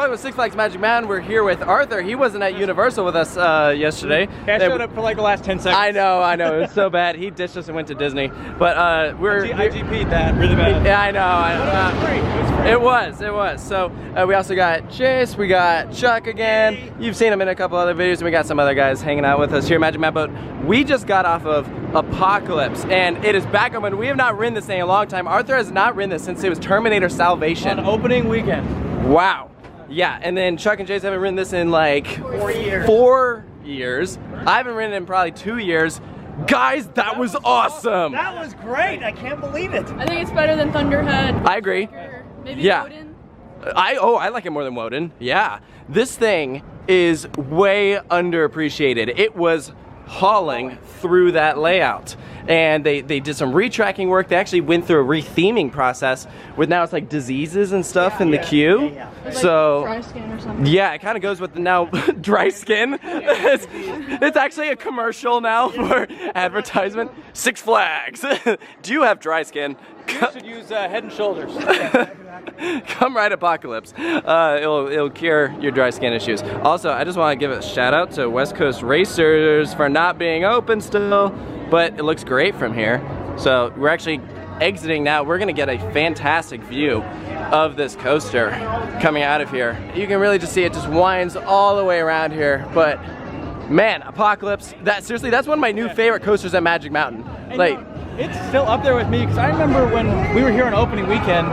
welcome to Six Flags Magic Mountain. We're here with Arthur. He wasn't at Universal with us yesterday. I showed up for like the last 10 seconds. I know. It was so bad. He ditched us and went to Disney. But I GP'd that really bad. Yeah, I know. It was. So we also got Chase, we got Chuck again. You've seen him in a couple other videos, and we got some other guys hanging out with us here at Magic Mountain. But we just got off of Apocalypse, and it is back open. We have not ridden this thing in a long time. Arthur has not ridden this since it was Terminator Salvation. On opening weekend. Wow. Yeah, and then Chuck and Chase haven't ridden this in like 4 years. I haven't ridden it in probably 2 years. Guys, that was awesome. That was great. I can't believe it. I think it's better than Thunderhead. I agree. Maybe Yeah. Woden. I like it more than Woden. Yeah. This thing is way underappreciated. It was hauling through that layout. And they did some retracking work. They actually went through a retheming process with now it's like diseases and stuff in the queue. So Dry skin or something. yeah, it kind of goes with the now dry skin. It's actually a commercial now for advertisement. Six Flags. Do you have dry skin? You should use Head and Shoulders. Come ride Apocalypse. It'll cure your dry skin issues. Also, I just want to give a shout out to West Coast Racers for not being open still, but it looks great from here. So we're actually exiting now. We're gonna get a fantastic view of this coaster coming out of here. You can really just see it just winds all the way around here. But man, Apocalypse, seriously, that's one of my new favorite coasters at Magic Mountain. And Like, it's still up there with me because I remember when we were here on opening weekend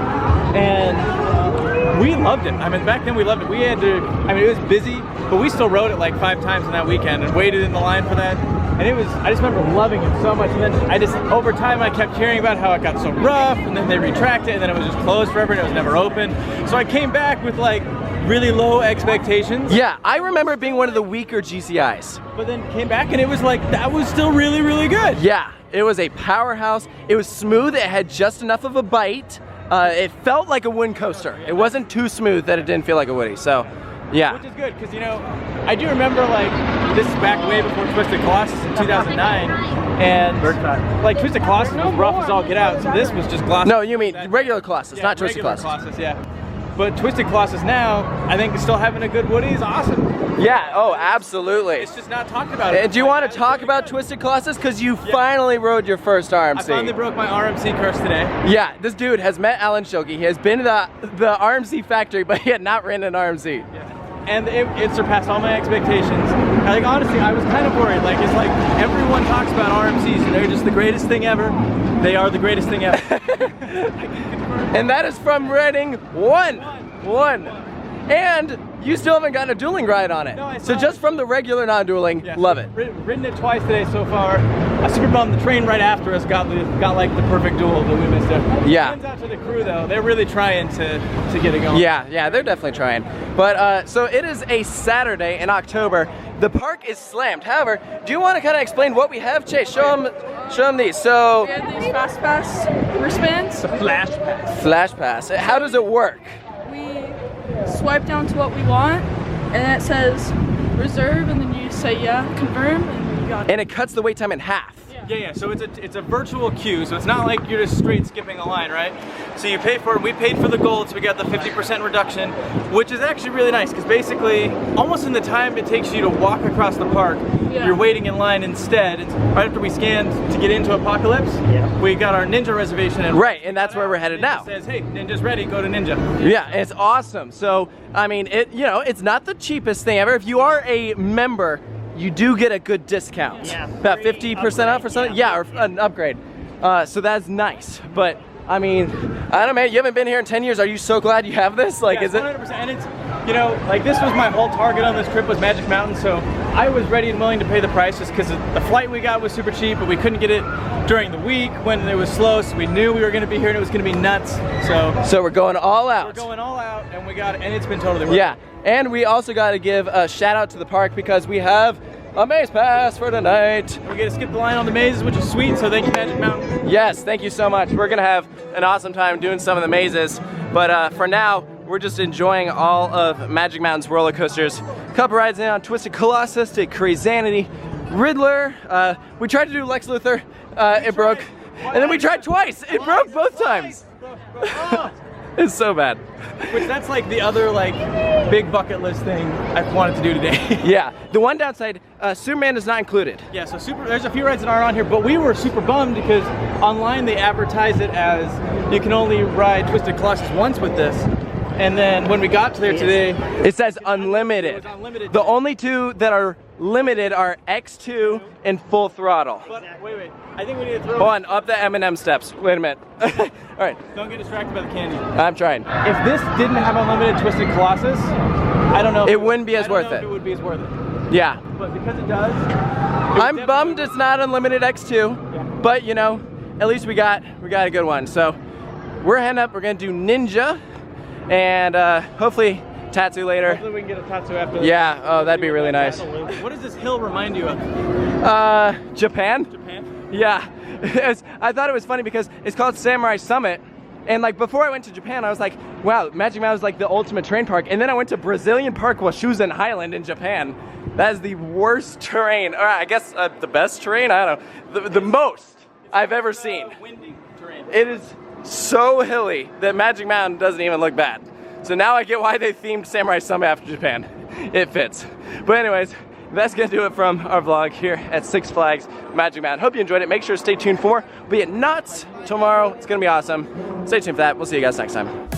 and we loved it. I mean, back then we loved it. We had to, I mean, it was busy, but we still rode it like 5 times in that weekend and waited in the line for that. And I just remember loving it so much. And then over time I kept hearing about how it got so rough, and then they retracted it, and then it was just closed forever and it was never open. So I came back with like really low expectations. yeah, I remember it being one of the weaker GCIs. But then came back and it was like, that was still really, really good. Yeah, it was a powerhouse. It was smooth. It had just enough of a bite. It felt like a wooden coaster. It wasn't too smooth that it didn't feel like a Woody. So, yeah. Which is good, because you know, I do remember like, this is back way before Twisted Colossus in 2009, and like Twisted Colossus was rough as all get out, so this was just glossy. No, you mean regular Colossus, Yeah, not Twisted regular Colossus. Yeah. But Twisted Colossus now, I think still having a good Woody is awesome. Yeah, oh, absolutely. It's just not talked about. And do you want to talk about Twisted Colossus? Because you finally rode your first RMC. I finally broke my RMC curse today. Yeah, this dude has met Alan Schilke. He has been to the RMC factory, but he had not ridden an RMC. Yeah. And it surpassed all my expectations. Like honestly, I was kind of worried. Like it's like everyone talks about RMCs and they're just the greatest thing ever. They are the greatest thing ever. And that is from riding one. And you still haven't gotten a dueling ride on it. No, so just from the regular non-dueling, love it. Ridden it twice today so far. I super bummed the train right after us got like the perfect duel, but we missed it. Yeah. Turns out to the crew though, they're really trying to get it going. Yeah, they're definitely trying. But so it is a Saturday in October. The park is slammed. However, do you want to kind of explain what we have? Chase, show them these. So We have these Fast Pass wristbands. Flash pass. Flash Pass. How does it work? We swipe down to what we want, and then it says reserve, and then you say yeah, confirm, and you got it. And it cuts the wait time in half. Yeah. So it's a virtual queue, so it's not like you're just straight skipping a line, right? So you pay for it. We paid for the gold, so we got the 50% reduction, which is actually really nice because basically, almost in the time it takes you to walk across the park, you're waiting in line instead. It's right after we scanned to get into Apocalypse, we got our Ninja reservation, and that's where we're headed now. It says, hey, Ninja's ready. Go to Ninja. Yeah, it's awesome. So I mean, it's not the cheapest thing ever. If you are a member, you do get a good discount. Yeah, about 50% off or something. Yeah, or an upgrade. So that's nice. But I mean, I don't know, man. You haven't been here in 10 years. Are you so glad you have this? Like, is it? 100%. And it's, you know, like this was my whole target on this trip was Magic Mountain. So I was ready and willing to pay the price just because the flight we got was super cheap, but we couldn't get it during the week when it was slow. So we knew we were going to be here and it was going to be nuts. So we're going all out. We're going all out, and we got it, and it's been totally worth it. Yeah, and we also got to give a shout out to the park because we have a maze pass for tonight. We get to skip the line on the mazes, which is sweet, so thank you, Magic Mountain. Yes, thank you so much. We're gonna have an awesome time doing some of the mazes, but for now, we're just enjoying all of Magic Mountain's roller coasters. Couple rides in on Twisted Colossus to Crazanity, Riddler. We tried to do Lex Luthor, it broke. And then we tried twice, it broke both times. It's so bad. Which that's like the other like big bucket list thing I wanted to do today. Yeah. The one downside, Superman is not included. Yeah, so there's a few rides that aren't on here, but we were super bummed because online they advertise it as you can only ride Twisted Colossus once with this. And then when we got to there today, it says unlimited. It was unlimited The today. only two that are limited are X2 and Full Throttle. But wait, I think we need to throw. Hold on, up the M&M steps. Wait a minute. All right, Don't get distracted by the candy. I'm trying. If this didn't have unlimited Twisted Colossus, I don't know. If It wouldn't be as worth I don't know it. if it would be as worth it. Yeah. But because it does, I'm bummed it's not unlimited X2, Yeah. but you know, at least we got a good one. So we're heading up. We're gonna do Ninja, and hopefully Tatsu later. hopefully we can get a tattoo after. Yeah. Oh, that'd be really nice. What does this hill remind you of? Japan. Japan? Yeah. I thought it was funny because it's called Samurai Summit. And like before I went to Japan, I was like, wow, Magic Mountain is like the ultimate terrain park. And then I went to Brazilian Park Washuzen Highland in Japan. That is the worst terrain, or I guess the best terrain, I don't know, the most I've ever seen. Windy terrain. It is so hilly that Magic Mountain doesn't even look bad. So now I get why they themed Samurai Summit after Japan. It fits. But anyways, that's gonna do it from our vlog here at Six Flags Magic Mountain. Hope you enjoyed it. Make sure to stay tuned for more. We'll be at Knott's tomorrow. It's gonna be awesome. Stay tuned for that. We'll see you guys next time.